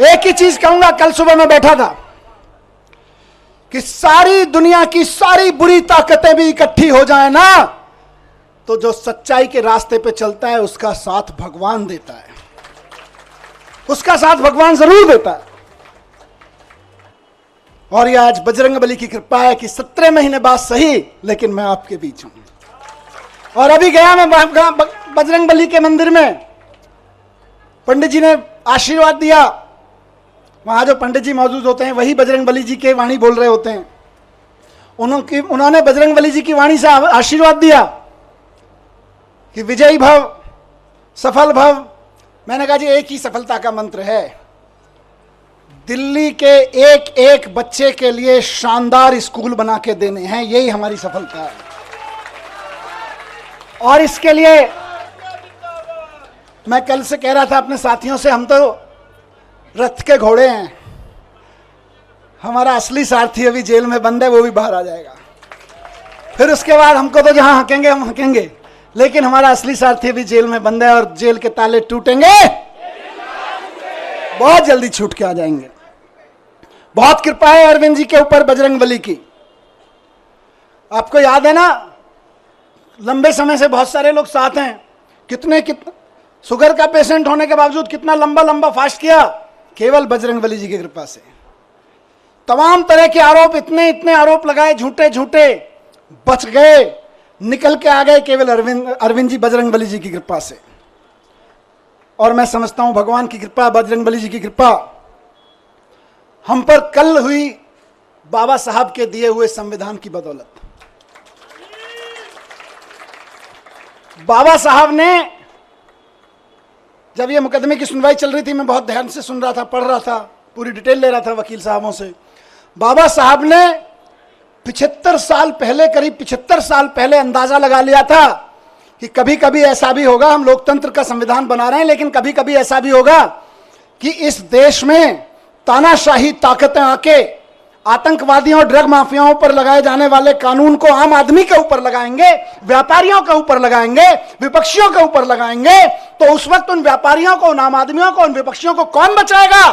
एक ही चीज कहूंगा, कल सुबह मैं बैठा था कि सारी दुनिया की सारी बुरी ताकतें भी इकट्ठी हो जाए ना, तो जो सच्चाई के रास्ते पे चलता है उसका साथ भगवान देता है, उसका साथ भगवान जरूर देता है। और ये आज बजरंगबली की कृपा है कि 17 महीने बाद सही, लेकिन मैं आपके बीच हूं। और अभी गया मैं बजरंगबली के मंदिर में, पंडित जी ने आशीर्वाद दिया। वहां जो पंडित जी मौजूद होते हैं वही बजरंगबली जी के वाणी बोल रहे होते हैं। उन्होंने बजरंगबली जी की वाणी से आशीर्वाद दिया कि विजयी भव, सफल भव। मैंने कहा जी एक ही सफलता का मंत्र है, दिल्ली के एक एक बच्चे के लिए शानदार स्कूल बना के देने हैं, यही हमारी सफलता है। और इसके लिए मैं कल से कह रहा था अपने साथियों से, हम तो रथ के घोड़े हैं, हमारा असली सारथी अभी जेल में बंद है, वो भी बाहर आ जाएगा। फिर उसके बाद हमको तो जहां हकेंगे हम हकेंगे, लेकिन हमारा असली सारथी अभी जेल में बंद है और जेल के ताले टूटेंगे, बहुत जल्दी छूट के आ जाएंगे। बहुत कृपा है अरविंद जी के ऊपर बजरंगबली की। आपको याद है ना, लंबे समय से बहुत सारे लोग साथ हैं, कितने शुगर का पेशेंट होने के बावजूद कितना लंबा लंबा फास्ट किया, केवल बजरंगबली जी की कृपा से। तमाम तरह के आरोप, इतने इतने आरोप लगाए झूठे झूठे, बच गए, निकल के आ गए केवल अरविंद जी बजरंगबली जी की कृपा से। और मैं समझता हूं भगवान की कृपा, बजरंगबली जी की कृपा हम पर कल हुई बाबा साहब के दिए हुए संविधान की बदौलत। बाबा साहब ने, जब ये मुकदमे की सुनवाई चल रही थी, मैं बहुत ध्यान से सुन रहा था, पढ़ रहा था, पूरी डिटेल ले रहा था वकील साहबों से। बाबा साहब ने 75 साल पहले, करीब 75 साल पहले अंदाजा लगा लिया था कि कभी कभी ऐसा भी होगा, हम लोकतंत्र का संविधान बना रहे हैं, लेकिन कभी कभी ऐसा भी होगा कि इस देश में तानाशाही ताकतें आके आतंकवादियों और ड्रग माफियाओं पर लगाए जाने वाले कानून को आम आदमी के ऊपर लगाएंगे, व्यापारियों के ऊपर लगाएंगे, विपक्षियों के ऊपर लगाएंगे। तो उस वक्त उन व्यापारियों को, उन आम आदमियों को, उन विपक्षियों को कौन बचाएगा?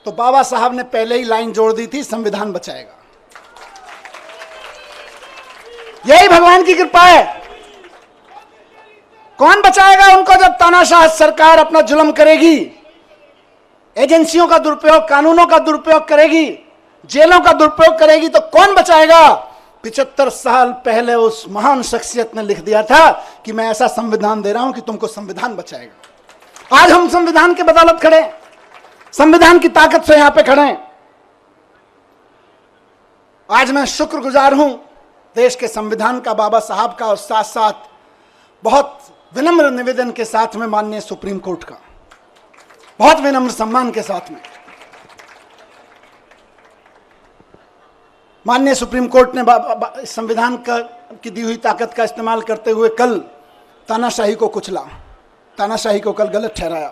तो बाबा साहब ने पहले ही लाइन जोड़ दी थी, संविधान बचाएगा। यही भगवान की कृपा है। कौन बचाएगा उनको जब तानाशाह सरकार अपना जुल्म करेगी, एजेंसियों का दुरुपयोग, कानूनों का दुरुपयोग करेगी, जेलों का दुरुपयोग करेगी, तो कौन बचाएगा? 75 साल पहले उस महान शख्सियत ने लिख दिया था कि मैं ऐसा संविधान दे रहा हूं कि तुमको संविधान बचाएगा। आज हम संविधान के बदौलत खड़े, संविधान की ताकत से यहां पे खड़े हैं। आज मैं शुक्रगुजार हूं देश के संविधान का, बाबा साहब का, और साथ साथ बहुत विनम्र निवेदन के साथ में माननीय सुप्रीम कोर्ट का, बहुत विनम्र सम्मान के साथ में माननीय सुप्रीम कोर्ट ने संविधान की दी हुई ताकत का इस्तेमाल करते हुए कल तानाशाही को कुचला, तानाशाही को कल गलत ठहराया।